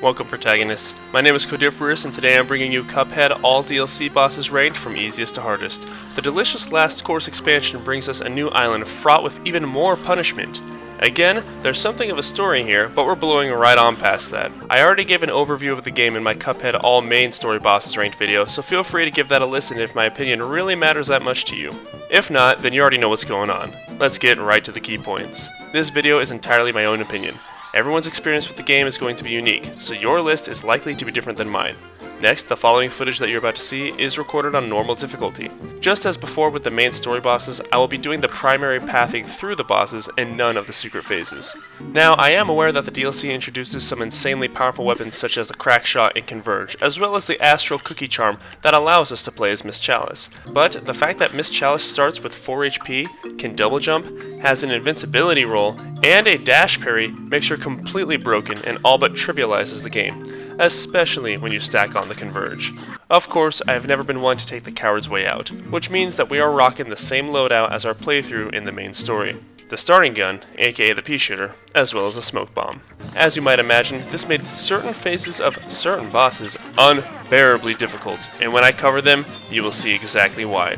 Welcome protagonists, my name is Codiferrous and today I'm bringing you Cuphead all DLC bosses ranked from easiest to hardest. The Delicious Last Cours expansion brings us a new island fraught with even more punishment. Again, there's something of a story here, but we're blowing right on past that. I already gave an overview of the game in my Cuphead all main story bosses ranked video, so feel free to give that a listen if my opinion really matters that much to you. If not, then you already know what's going on. Let's get right to the key points. This video is entirely my own opinion. Everyone's experience with the game is going to be unique, so your list is likely to be different than mine. Next, the following footage that you're about to see is recorded on normal difficulty. Just as before with the main story bosses, I will be doing the primary pathing through the bosses and none of the secret phases. Now, I am aware that the DLC introduces some insanely powerful weapons such as the Crack Shot and Converge, as well as the Astral Cookie Charm that allows us to play as Miss Chalice. But the fact that Miss Chalice starts with 4 HP, can double jump, has an invincibility roll, and a dash parry makes her completely broken and all but trivializes the game, especially when you stack on the Converge. Of course, I have never been one to take the coward's way out, which means that we are rocking the same loadout as our playthrough in the main story. The starting gun, aka the pea shooter, as well as a smoke bomb. As you might imagine, this made certain phases of certain bosses unbearably difficult, and when I cover them, you will see exactly why.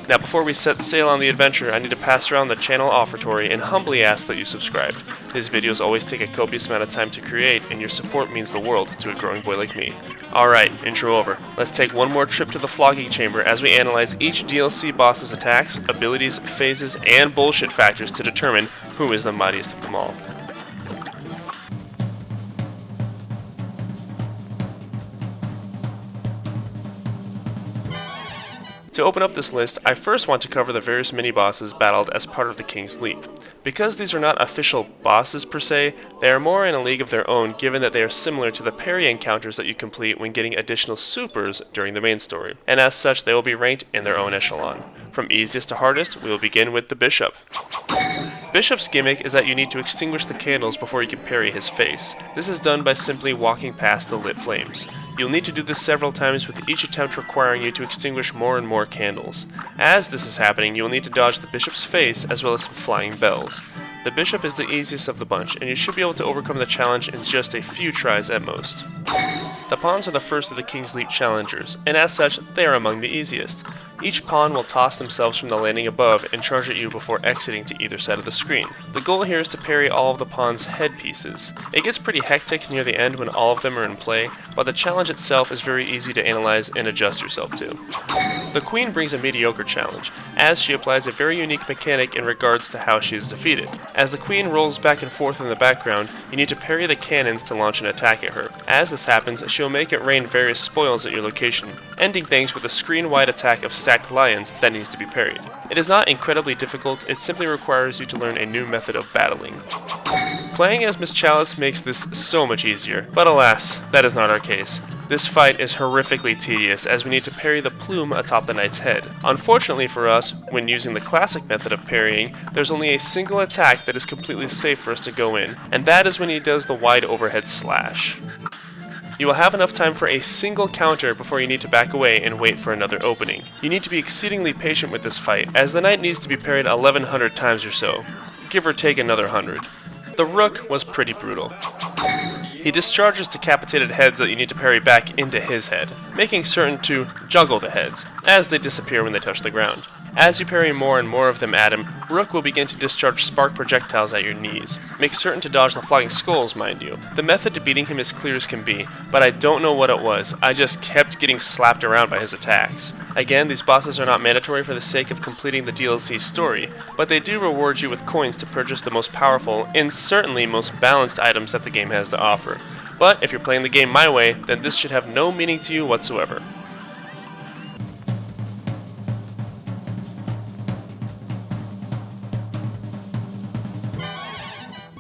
Now before we set sail on the adventure, I need to pass around the channel offertory and humbly ask that you subscribe. These videos always take a copious amount of time to create, and your support means the world to a growing boy like me. Alright, intro over. Let's take one more trip to the flogging chamber as we analyze each DLC boss's attacks, abilities, phases, and bullshit factors to determine who is the mightiest of them all. To open up this list, I first want to cover the various mini-bosses battled as part of the King's Leap. Because these are not official bosses per se, they are more in a league of their own given that they are similar to the parry encounters that you complete when getting additional supers during the main story, and as such they will be ranked in their own echelon. From easiest to hardest, we will begin with the Bishop. Bishop's gimmick is that you need to extinguish the candles before you can parry his face. This is done by simply walking past the lit flames. You'll need to do this several times with each attempt requiring you to extinguish more and more candles. As this is happening, you will need to dodge the Bishop's face as well as some flying bells. The Bishop is the easiest of the bunch, and you should be able to overcome the challenge in just a few tries at most. The pawns are the first of the King's Leap challengers, and as such, they are among the easiest. Each pawn will toss themselves from the landing above and charge at you before exiting to either side of the screen. The goal here is to parry all of the pawn's headpieces. It gets pretty hectic near the end when all of them are in play, but the challenge itself is very easy to analyze and adjust yourself to. The Queen brings a mediocre challenge, as she applies a very unique mechanic in regards to how she is defeated. As the Queen rolls back and forth in the background, you need to parry the cannons to launch an attack at her. As this happens, she'll make it rain various spoils at your location, ending things with a screen-wide attack of stacked lions that needs to be parried. It is not incredibly difficult, it simply requires you to learn a new method of battling. Playing as Miss Chalice makes this so much easier, but alas, that is not our case. This fight is horrifically tedious as we need to parry the plume atop the knight's head. Unfortunately for us, when using the classic method of parrying, there's only a single attack that is completely safe for us to go in, and that is when he does the wide overhead slash. You will have enough time for a single counter before you need to back away and wait for another opening. You need to be exceedingly patient with this fight, as the knight needs to be parried 1100 times or so, give or take another 100. The Rook was pretty brutal. He discharges decapitated heads that you need to parry back into his head, making certain to juggle the heads, as they disappear when they touch the ground. As you parry more and more of them at him, Rook will begin to discharge spark projectiles at your knees. Make certain to dodge the flying skulls, mind you. The method to beating him is clear as can be, but I don't know what it was, I just kept getting slapped around by his attacks. Again, these bosses are not mandatory for the sake of completing the DLC story, but they do reward you with coins to purchase the most powerful and certainly most balanced items that the game has to offer. But if you're playing the game my way, then this should have no meaning to you whatsoever.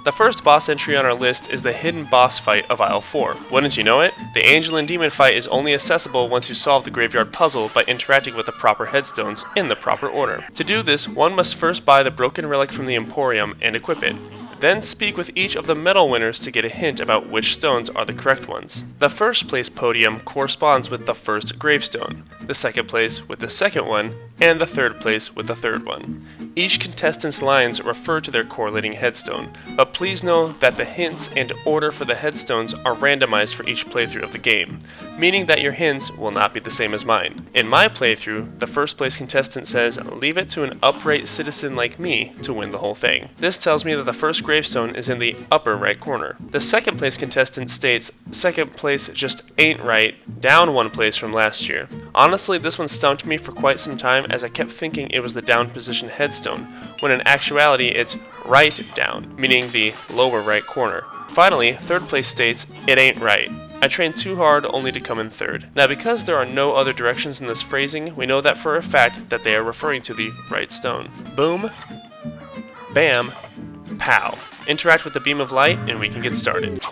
The first boss entry on our list is the hidden boss fight of Aisle 4. Wouldn't you know it? The angel and demon fight is only accessible once you solve the graveyard puzzle by interacting with the proper headstones in the proper order. To do this, one must first buy the broken relic from the Emporium and equip it. Then speak with each of the medal winners to get a hint about which stones are the correct ones. The first place podium corresponds with the first gravestone, the second place with the second one, and the third place with the third one. Each contestant's lines refer to their correlating headstone, but please know that the hints and order for the headstones are randomized for each playthrough of the game, meaning that your hints will not be the same as mine. In my playthrough, the first place contestant says, "Leave it to an upright citizen like me to win the whole thing." This tells me that the first gravestone is in the upper right corner. The second place contestant states, "Second place just ain't right, down one place from last year." Honestly, this one stumped me for quite some time as I kept thinking it was the down position headstone, when in actuality it's right down, meaning the lower right corner. Finally, third place states, "It ain't right. I trained too hard only to come in third." Now, because there are no other directions in this phrasing, we know that for a fact that they are referring to the right stone. Boom, bam, pow. Interact with the beam of light and we can get started.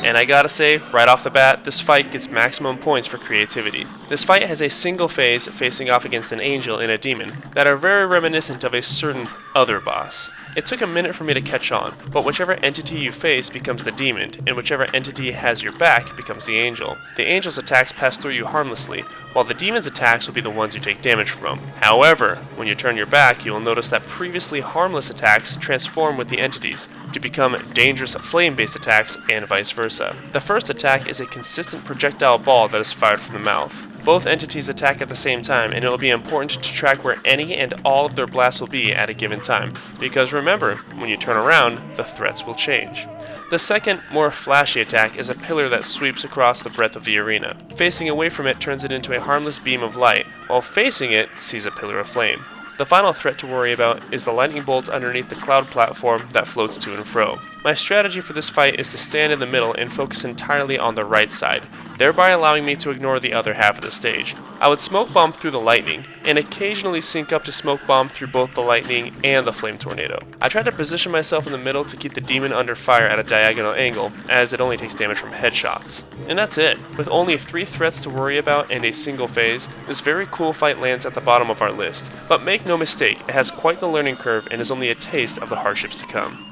And I gotta say, right off the bat, this fight gets maximum points for creativity. This fight has a single phase facing off against an angel and a demon that are very reminiscent of a certain other boss. It took a minute for me to catch on, but whichever entity you face becomes the demon, and whichever entity has your back becomes the angel. The angel's attacks pass through you harmlessly, while the demon's attacks will be the ones you take damage from. However, when you turn your back, you will notice that previously harmless attacks transform with the entities to become dangerous flame-based attacks and vice versa. The first attack is a consistent projectile ball that is fired from the mouth. Both entities attack at the same time, and it will be important to track where any and all of their blasts will be at a given time, because remember, when you turn around, the threats will change. The second, more flashy attack is a pillar that sweeps across the breadth of the arena. Facing away from it turns it into a harmless beam of light, while facing it sees a pillar of flame. The final threat to worry about is the lightning bolt underneath the cloud platform that floats to and fro. My strategy for this fight is to stand in the middle and focus entirely on the right side, thereby allowing me to ignore the other half of the stage. I would smoke bomb through the lightning, and occasionally sync up to smoke bomb through both the lightning and the flame tornado. I tried to position myself in the middle to keep the demon under fire at a diagonal angle, as it only takes damage from headshots. And that's it. With only 3 threats to worry about and a single phase, this very cool fight lands at the bottom of our list. But make no mistake, it has quite the learning curve and is only a taste of the hardships to come.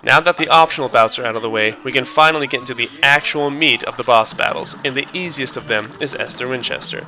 Now that the optional bouts are out of the way, we can finally get into the actual meat of the boss battles, and the easiest of them is Esther Winchester.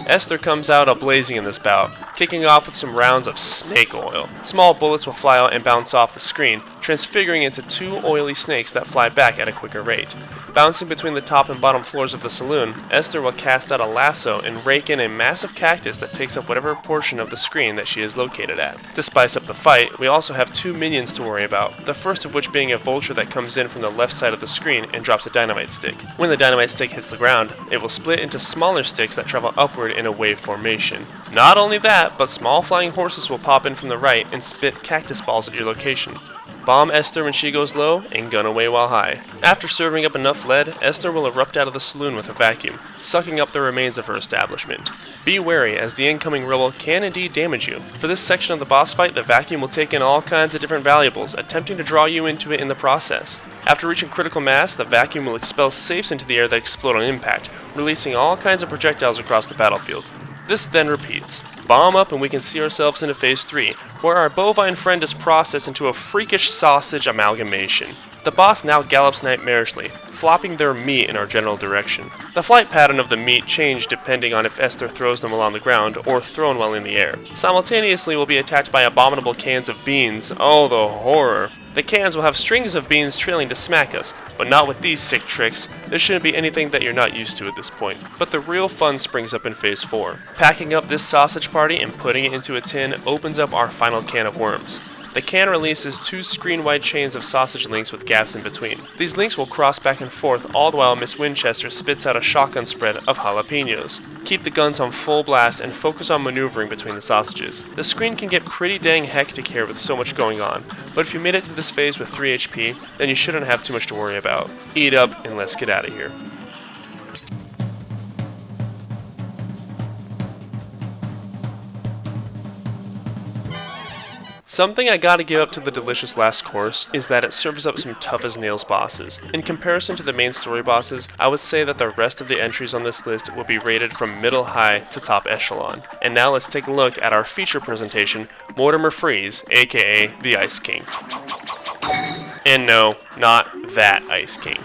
Esther comes out a-blazing in this bout, kicking off with some rounds of snake oil. Small bullets will fly out and bounce off the screen, transfiguring into 2 oily snakes that fly back at a quicker rate. Bouncing between the top and bottom floors of the saloon, Esther will cast out a lasso and rake in a massive cactus that takes up whatever portion of the screen that she is located at. To spice up the fight, we also have 2 minions to worry about, the first of which being a vulture that comes in from the left side of the screen and drops a dynamite stick. When the dynamite stick hits the ground, it will split into smaller sticks that travel upward in a wave formation. Not only that, but small flying horses will pop in from the right and spit cactus balls at your location. Bomb Esther when she goes low, and gun away while high. After serving up enough lead, Esther will erupt out of the saloon with a vacuum, sucking up the remains of her establishment. Be wary, as the incoming rebel can indeed damage you. For this section of the boss fight, the vacuum will take in all kinds of different valuables, attempting to draw you into it in the process. After reaching critical mass, the vacuum will expel safes into the air that explode on impact, releasing all kinds of projectiles across the battlefield. This then repeats. Bomb up and we can see ourselves into Phase 3, where our bovine friend is processed into a freakish sausage amalgamation. The boss now gallops nightmarishly, flopping their meat in our general direction. The flight pattern of the meat change depending on if Esther throws them while on the ground or thrown while in the air. Simultaneously we'll be attacked by abominable cans of beans. Oh, the horror! The cans will have strings of beans trailing to smack us, but not with these sick tricks. There shouldn't be anything that you're not used to at this point. But the real fun springs up in Phase 4. Packing up this sausage party and putting it into a tin opens up our final can of worms. The can releases 2 screen-wide chains of sausage links with gaps in between. These links will cross back and forth all the while Miss Winchester spits out a shotgun spread of jalapenos. Keep the guns on full blast and focus on maneuvering between the sausages. The screen can get pretty dang hectic here with so much going on, but if you made it to this phase with 3 HP, then you shouldn't have too much to worry about. Eat up and let's get out of here. Something I gotta give up to the Delicious Last Cours is that it serves up some tough as nails bosses. In comparison to the main story bosses, I would say that the rest of the entries on this list will be rated from middle high to top echelon. And now let's take a look at our feature presentation, Mortimer Freeze, aka the Ice King. And no, not that Ice King.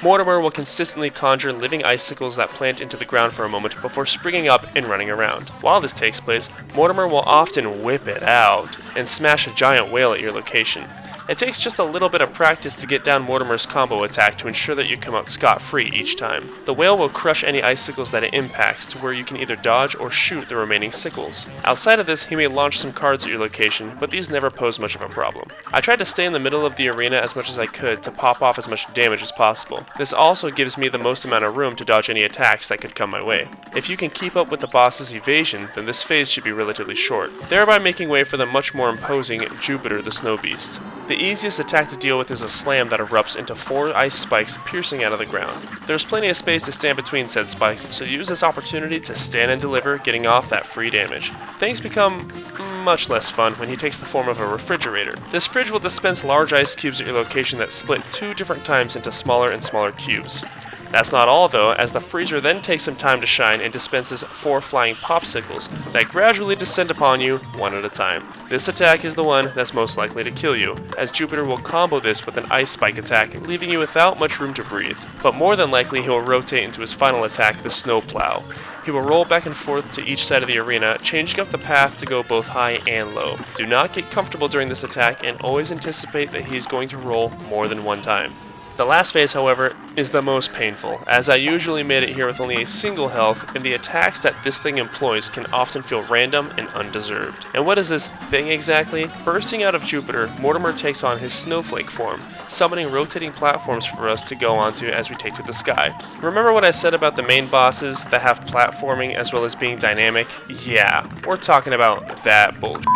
Mortimer will consistently conjure living icicles that plant into the ground for a moment before springing up and running around. While this takes place, Mortimer will often whip it out and smash a giant whale at your location. It takes just a little bit of practice to get down Mortimer's combo attack to ensure that you come out scot-free each time. The whale will crush any icicles that it impacts to where you can either dodge or shoot the remaining sickles. Outside of this, he may launch some cards at your location, but these never pose much of a problem. I tried to stay in the middle of the arena as much as I could to pop off as much damage as possible. This also gives me the most amount of room to dodge any attacks that could come my way. If you can keep up with the boss's evasion, then this phase should be relatively short, thereby making way for the much more imposing Jupiter the Snow Beast. The easiest attack to deal with is a slam that erupts into 4 ice spikes piercing out of the ground. There's plenty of space to stand between said spikes, so use this opportunity to stand and deliver, getting off that free damage. Things become much less fun when he takes the form of a refrigerator. This fridge will dispense large ice cubes at your location that split 2 different times into smaller and smaller cubes. That's not all though, as the freezer then takes some time to shine and dispenses 4 flying popsicles that gradually descend upon you one at a time. This attack is the one that's most likely to kill you, as Jupiter will combo this with an ice spike attack, leaving you without much room to breathe. But more than likely he will rotate into his final attack, the Snow Plow. He will roll back and forth to each side of the arena, changing up the path to go both high and low. Do not get comfortable during this attack and always anticipate that he is going to roll more than one time. The last phase, however, is the most painful, as I usually made it here with only a single health, and the attacks that this thing employs can often feel random and undeserved. And what is this thing exactly? Bursting out of Jupiter, Mortimer takes on his snowflake form, summoning rotating platforms for us to go onto as we take to the sky. Remember what I said about the main bosses that have platforming as well as being dynamic? Yeah, we're talking about that bullshit.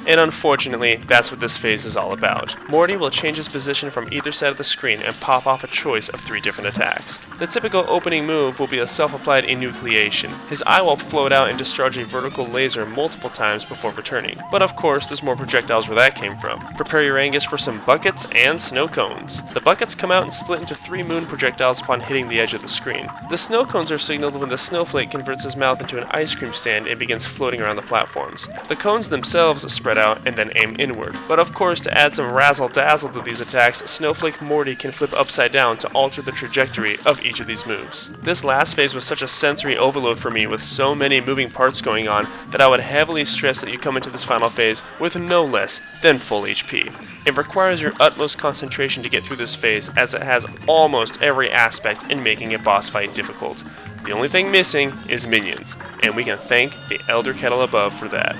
And unfortunately, that's what this phase is all about. Morty will change his position from either side of the screen and pop off a choice of 3 different attacks. The typical opening move will be a self-applied enucleation. His eye will float out and discharge a vertical laser multiple times before returning. But of course, there's more projectiles where that came from. Prepare your Angus for some buckets and snow cones. The buckets come out and split into 3 moon projectiles upon hitting the edge of the screen. The snow cones are signaled when the snowflake converts his mouth into an ice cream stand and begins floating around the platforms. The cones themselves spread out and then aim inward. But of course, to add some razzle-dazzle to these attacks, Snowflake Morty can flip upside down to alter the trajectory of each of these moves. This last phase was such a sensory overload for me with so many moving parts going on that I would heavily stress that you come into this final phase with no less than full HP. It requires your utmost concentration to get through this phase, as it has almost every aspect in making a boss fight difficult. The only thing missing is minions, and we can thank the Elder Kettle above for that.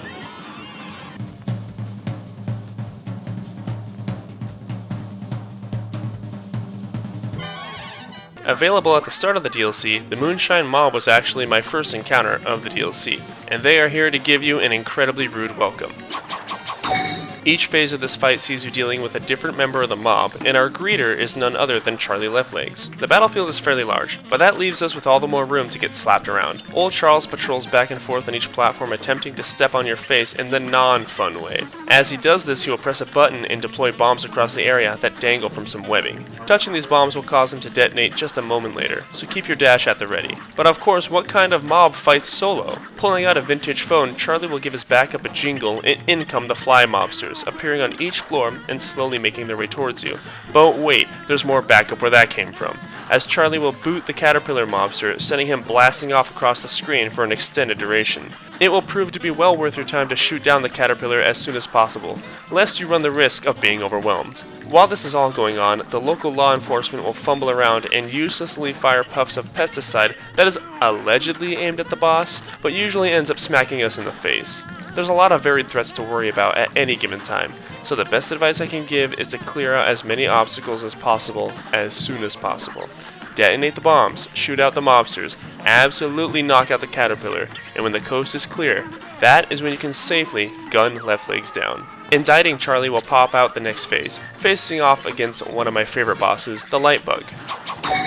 Available at the start of the DLC, the Moonshine Mob was actually my first encounter of the DLC, and they are here to give you an incredibly rude welcome. Each phase of this fight sees you dealing with a different member of the mob, and our greeter is none other than Charlie Leflegs. The battlefield is fairly large, but that leaves us with all the more room to get slapped around. Old Charles patrols back and forth on each platform, attempting to step on your face in the non-fun way. As he does this, he will press a button and deploy bombs across the area that dangle from some webbing. Touching these bombs will cause them to detonate just a moment later, so keep your dash at the ready. But of course, what kind of mob fights solo? Pulling out a vintage phone, Charlie will give his backup a jingle, and in come the fly mobsters, appearing on each floor and slowly making their way towards you. But wait, there's more backup where that came from, as Charlie will boot the caterpillar mobster, sending him blasting off across the screen for an extended duration. It will prove to be well worth your time to shoot down the caterpillar as soon as possible, lest you run the risk of being overwhelmed. While this is all going on, the local law enforcement will fumble around and uselessly fire puffs of pesticide that is allegedly aimed at the boss, but usually ends up smacking us in the face. There's a lot of varied threats to worry about at any given time, so the best advice I can give is to clear out as many obstacles as possible as soon as possible. Detonate the bombs, shoot out the mobsters, absolutely knock out the caterpillar, and when the coast is clear, that is when you can safely gun Leflegs down. Indicting Charlie will pop out the next phase, facing off against one of my favorite bosses, the Lightbug.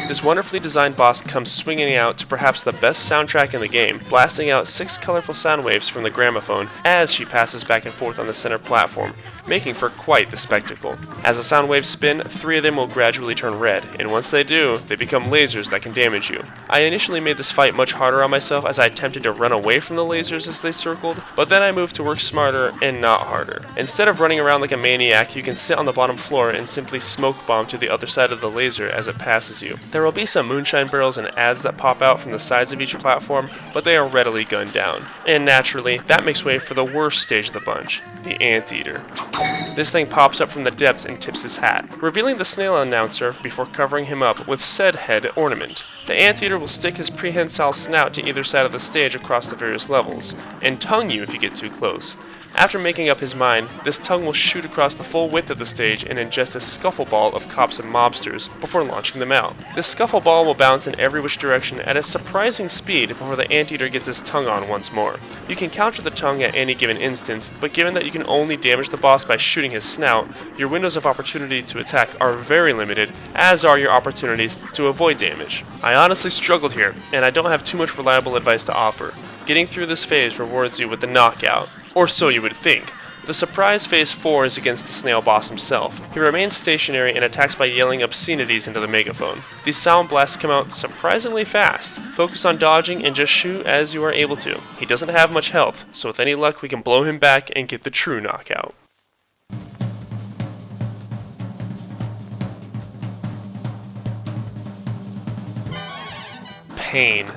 This wonderfully designed boss comes swinging out to perhaps the best soundtrack in the game, blasting out 6 colorful sound waves from the gramophone as she passes back and forth on the center platform, making for quite the spectacle. As the sound waves spin, 3 of them will gradually turn red, and once they do, they become lasers that can damage you. I initially made this fight much harder on myself as I attempted to run away from the lasers as they circled, but then I moved to work smarter and not harder. Instead of running around like a maniac, you can sit on the bottom floor and simply smoke bomb to the other side of the laser as it passes you. There will be some moonshine barrels and adds that pop out from the sides of each platform, but they are readily gunned down. And naturally, that makes way for the worst stage of the bunch, the Anteater. This thing pops up from the depths and tips his hat, revealing the snail announcer before covering him up with said head ornament. The Anteater will stick his prehensile snout to either side of the stage across the various levels, and tongue you if you get too close. After making up his mind, this tongue will shoot across the full width of the stage and ingest a scuffle ball of cops and mobsters before launching them out. This scuffle ball will bounce in every which direction at a surprising speed before the Anteater gets his tongue on once more. You can counter the tongue at any given instance, but given that you can only damage the boss by shooting his snout, your windows of opportunity to attack are very limited, as are your opportunities to avoid damage. I honestly struggled here, and I don't have too much reliable advice to offer. Getting through this phase rewards you with the knockout. Or so you would think. The surprise phase 4 is against the snail boss himself. He remains stationary and attacks by yelling obscenities into the megaphone. These sound blasts come out surprisingly fast. Focus on dodging and just shoot as you are able to. He doesn't have much health, so with any luck we can blow him back and get the true knockout. Pain.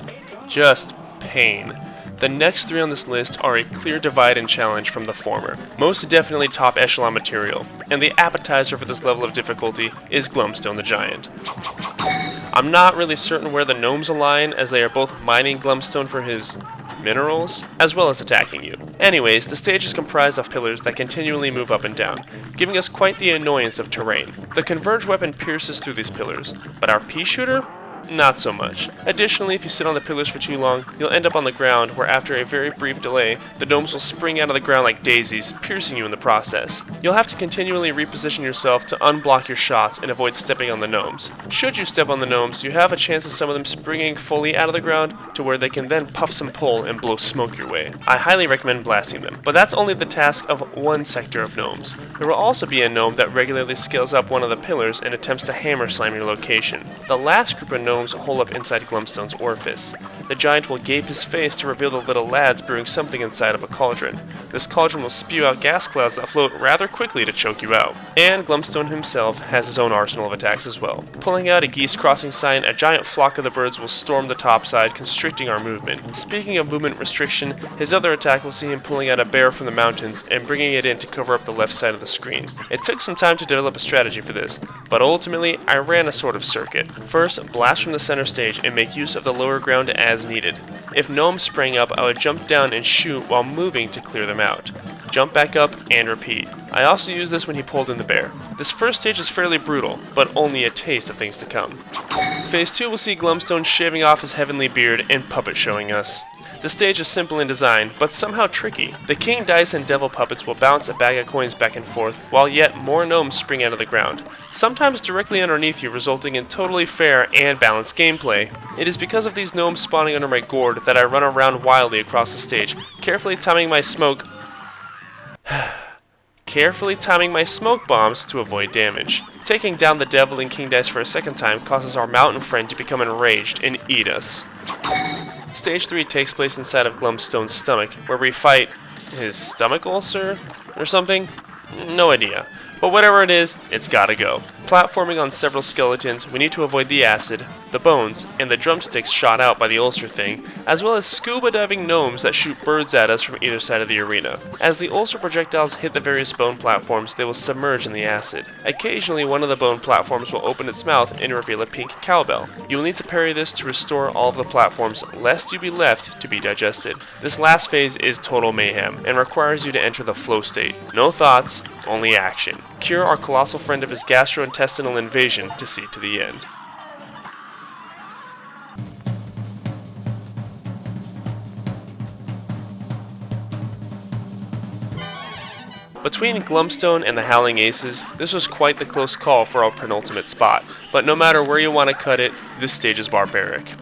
Just pain. The next 3 on this list are a clear divide and challenge from the former. Most definitely top echelon material, and the appetizer for this level of difficulty is Glumstone the Giant. I'm not really certain where the gnomes align, as they are both mining Glumstone for his minerals, as well as attacking you. Anyways, the stage is comprised of pillars that continually move up and down, giving us quite the annoyance of terrain. The converge weapon pierces through these pillars, but our pea shooter? Not so much. Additionally, if you sit on the pillars for too long, you'll end up on the ground, where after a very brief delay, the gnomes will spring out of the ground like daisies, piercing you in the process. You'll have to continually reposition yourself to unblock your shots and avoid stepping on the gnomes. Should you step on the gnomes, you have a chance of some of them springing fully out of the ground to where they can then puff some pull and blow smoke your way. I highly recommend blasting them, but that's only the task of one sector of gnomes. There will also be a gnome that regularly scales up one of the pillars and attempts to hammer slam your location. The last group of gnomes hole up inside Glumstone's orifice. The giant will gape his face to reveal the little lads brewing something inside of a cauldron. This cauldron will spew out gas clouds that float rather quickly to choke you out. And Glumstone himself has his own arsenal of attacks as well. Pulling out a geese crossing sign, a giant flock of the birds will storm the topside, constricting our movement. Speaking of movement restriction, his other attack will see him pulling out a bear from the mountains and bringing it in to cover up the left side of the screen. It took some time to develop a strategy for this, but ultimately I ran a sort of circuit. First, blast from the center stage and make use of the lower ground as needed. If gnomes sprang up, I would jump down and shoot while moving to clear them out. Jump back up and repeat. I also used this when he pulled in the bear. This first stage is fairly brutal, but only a taste of things to come. Phase 2 will see Glumstone shaving off his heavenly beard and puppet showing us. The stage is simple in design, but somehow tricky. The king dice and devil puppets will bounce a bag of coins back and forth, while yet more gnomes spring out of the ground, sometimes directly underneath you, resulting in totally fair and balanced gameplay. It is because of these gnomes spawning under my gourd that I run around wildly across the stage, carefully timing my smoke bombs to avoid damage. Taking down the devil and king dice for a second time causes our mountain friend to become enraged and eat us. Stage 3 takes place inside of Glumstone's stomach, where we fight his stomach ulcer or something? No idea. But whatever it is, it's gotta go. Platforming on several skeletons, we need to avoid the acid, the bones, and the drumsticks shot out by the ulcer thing, as well as scuba diving gnomes that shoot birds at us from either side of the arena. As the ulcer projectiles hit the various bone platforms, they will submerge in the acid. Occasionally, one of the bone platforms will open its mouth and reveal a pink cowbell. You will need to parry this to restore all of the platforms, lest you be left to be digested. This last phase is total mayhem, and requires you to enter the flow state. No thoughts, only action. Cure our colossal friend of his gastrointestinal invasion to see to the end. Between Glumstone and the Howling Aces, this was quite the close call for our penultimate spot, but no matter where you want to cut it, this stage is barbaric.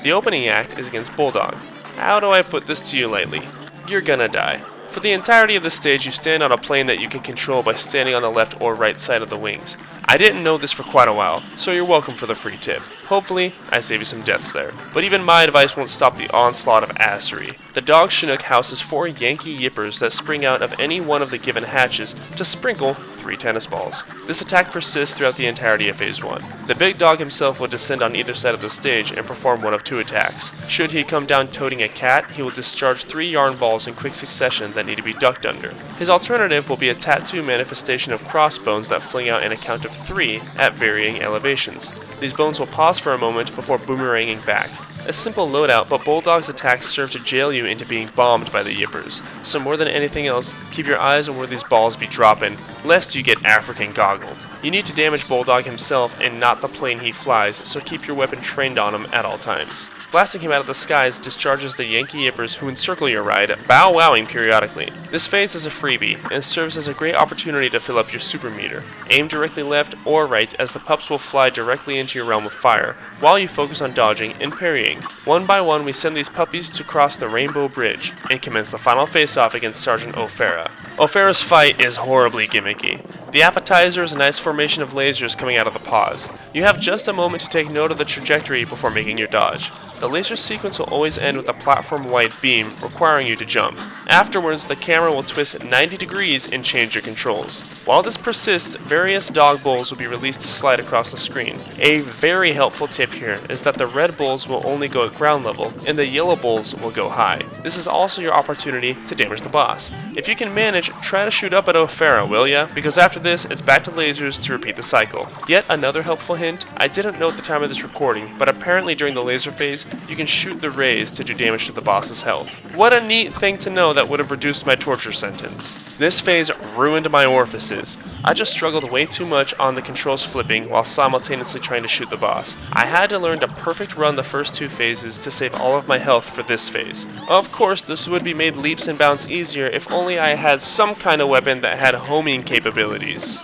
The opening act is against Bulldog. How do I put this to you lightly? You're gonna die. For the entirety of the stage, you stand on a plane that you can control by standing on the left or right side of the wings. I didn't know this for quite a while, so you're welcome for the free tip. Hopefully, I save you some deaths there. But even my advice won't stop the onslaught of assery. The dog Chinook houses 4 Yankee Yippers that spring out of any one of the given hatches to sprinkle 3 tennis balls. This attack persists throughout the entirety of Phase 1. The big dog himself will descend on either side of the stage and perform one of 2 attacks. Should he come down toting a cat, he will discharge 3 yarn balls in quick succession that need to be ducked under. His alternative will be a tattoo manifestation of crossbones that fling out in a count of 3 at varying elevations. These bones will pause for a moment before boomeranging back. A simple loadout, but Bulldog's attacks serve to jail you into being bombed by the Yippers. So more than anything else, keep your eyes on where these balls be dropping, lest you get African goggled. You need to damage Bulldog himself and not the plane he flies, so keep your weapon trained on him at all times. Blasting him out of the skies discharges the Yankee Yippers who encircle your ride, bow-wowing periodically. This phase is a freebie, and serves as a great opportunity to fill up your super meter. Aim directly left or right as the pups will fly directly into your realm of fire, while you focus on dodging and parrying. One by one we send these puppies to cross the Rainbow Bridge, and commence the final face-off against Sergeant O'Farah. O'Farah's fight is horribly gimmicky. The appetizer is a nice formation of lasers coming out of the paws. You have just a moment to take note of the trajectory before making your dodge. The laser sequence will always end with a platform-wide beam requiring you to jump. Afterwards, the camera will twist 90 degrees and change your controls. While this persists, various dog bowls will be released to slide across the screen. A very helpful tip here is that the red bowls will only go at ground level, and the yellow bowls will go high. This is also your opportunity to damage the boss. If you can manage, try to shoot up at O'Farah, will ya? Because after this, it's back to lasers to repeat the cycle. Yet another helpful hint, I didn't know at the time of this recording, but apparently during the laser phase, you can shoot the rays to do damage to the boss's health. What a neat thing to know that would have reduced my torture sentence. This phase ruined my orifices. I just struggled way too much on the controls flipping while simultaneously trying to shoot the boss. I had to learn to perfect run the first 2 phases to save all of my health for this phase. Of course, this would be made leaps and bounds easier if only I had some kind of weapon that had homing capabilities.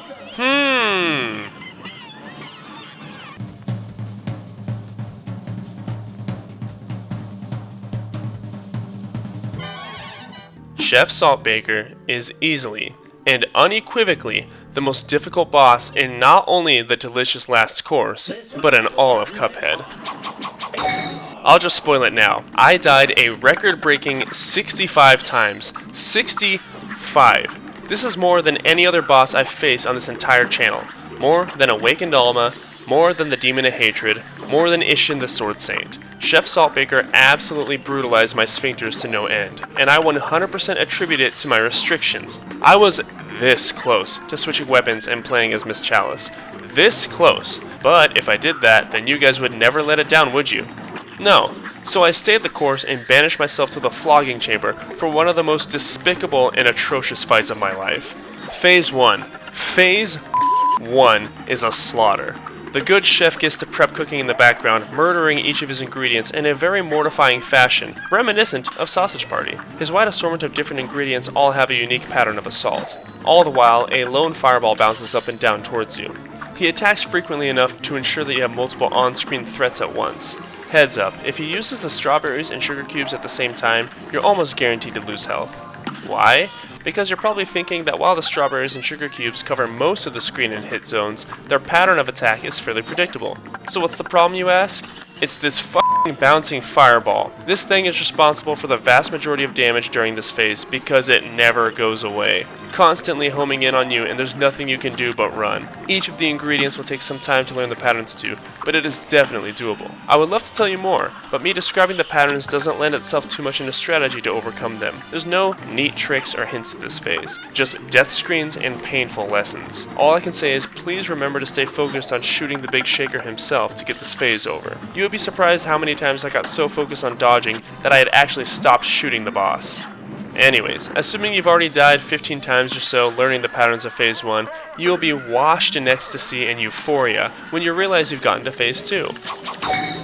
Chef Saltbaker is easily and unequivocally the most difficult boss in not only the Delicious Last Cours, but in all of Cuphead. I'll just spoil it now. I died a record-breaking 65 times. 65. This is more than any other boss I've faced on this entire channel. More than Awakened Alma, more than the Demon of Hatred, more than Ishin the Sword Saint. Chef Saltbaker absolutely brutalized my sphincters to no end, and I 100% attribute it to my restrictions. I was this close to switching weapons and playing as Miss Chalice. This close. But if I did that, then you guys would never let it down, would you? No. So I stayed the course and banished myself to the flogging chamber for one of the most despicable and atrocious fights of my life. Phase 1. Phase 1 is a slaughter. The good chef gets to prep cooking in the background, murdering each of his ingredients in a very mortifying fashion, reminiscent of Sausage Party. His wide assortment of different ingredients all have a unique pattern of assault. All the while, a lone fireball bounces up and down towards you. He attacks frequently enough to ensure that you have multiple on-screen threats at once. Heads up, if he uses the strawberries and sugar cubes at the same time, you're almost guaranteed to lose health. Why? Because you're probably thinking that while the strawberries and sugar cubes cover most of the screen and hit zones, their pattern of attack is fairly predictable. So what's the problem, you ask? It's this f***ing bouncing fireball. This thing is responsible for the vast majority of damage during this phase because it never goes away. Constantly homing in on you, and there's nothing you can do but run. Each of the ingredients will take some time to learn the patterns to, but it is definitely doable. I would love to tell you more, but me describing the patterns doesn't lend itself too much into strategy to overcome them. There's no neat tricks or hints to this phase, just death screens and painful lessons. All I can say is please remember to stay focused on shooting the big shaker himself to get this phase over. You would be surprised how many times I got so focused on dodging that I had actually stopped shooting the boss. Anyways, assuming you've already died 15 times or so learning the patterns of Phase 1, you will be washed in ecstasy and euphoria when you realize you've gotten to Phase 2.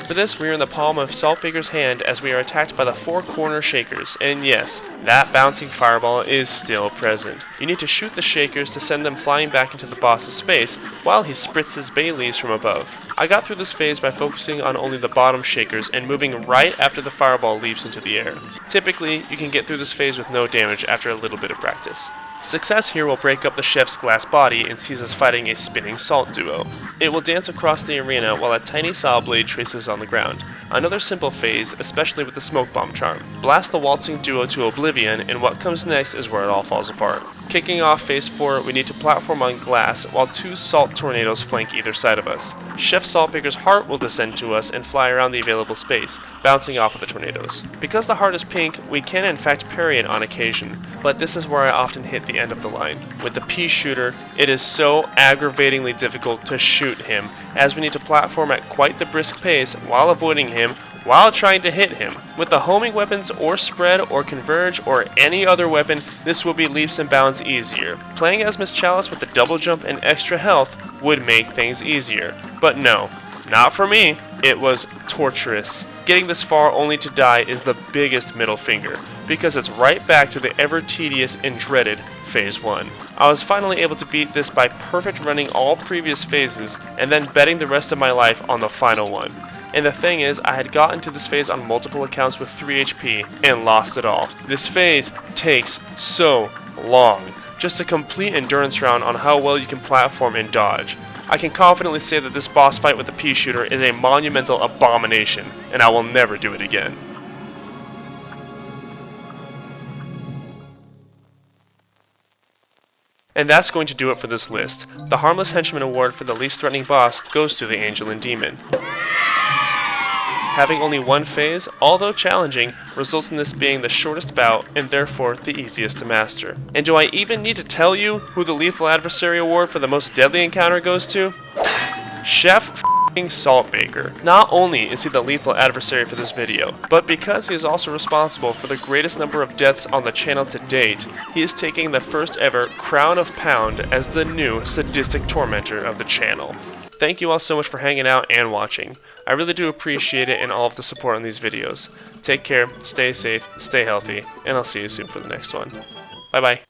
For this, we are in the palm of Saltbaker's hand as we are attacked by the 4 corner shakers, and yes, that bouncing fireball is still present. You need to shoot the shakers to send them flying back into the boss's face while he spritzes bay leaves from above. I got through this phase by focusing on only the bottom shakers and moving right after the fireball leaps into the air. Typically, you can get through this phase with no damage after a little bit of practice. Success here will break up the chef's glass body and sees us fighting a spinning salt duo. It will dance across the arena while a tiny saw blade traces on the ground. Another simple phase, especially with the smoke bomb charm. Blast the waltzing duo to oblivion, and what comes next is where it all falls apart. Kicking off phase 4, we need to platform on glass while 2 salt tornadoes flank either side of us. Chef Saltbaker's heart will descend to us and fly around the available space, bouncing off of the tornadoes. Because the heart is pink, we can in fact parry it on occasion, but this is where I often hit the end of the line. With the pea shooter, it is so aggravatingly difficult to shoot him, as we need to platform at quite the brisk pace while avoiding him while trying to hit him. With the homing weapons or spread or converge or any other weapon, this will be leaps and bounds easier. Playing as Miss Chalice with the double jump and extra health would make things easier. But no, not for me. It was torturous. Getting this far only to die is the biggest middle finger, because it's right back to the ever tedious and dreaded phase 1. I was finally able to beat this by perfect running all previous phases and then betting the rest of my life on the final one. And the thing is, I had gotten to this phase on multiple accounts with 3 HP and lost it all. This phase takes so long. Just a complete endurance round on how well you can platform and dodge. I can confidently say that this boss fight with the pea shooter is a monumental abomination, and I will never do it again. And that's going to do it for this list. The Harmless Henchman Award for the least threatening boss goes to the Angel and Demon. Having only one phase, although challenging, results in this being the shortest bout and therefore the easiest to master. And do I even need to tell you who the Lethal Adversary Award for the most deadly encounter goes to? Chef Saltbaker. Not only is he the lethal adversary for this video, but because he is also responsible for the greatest number of deaths on the channel to date, he is taking the first ever Crown of Pound as the new sadistic tormentor of the channel. Thank you all so much for hanging out and watching. I really do appreciate it and all of the support on these videos. Take care, stay safe, stay healthy, and I'll see you soon for the next one. Bye bye.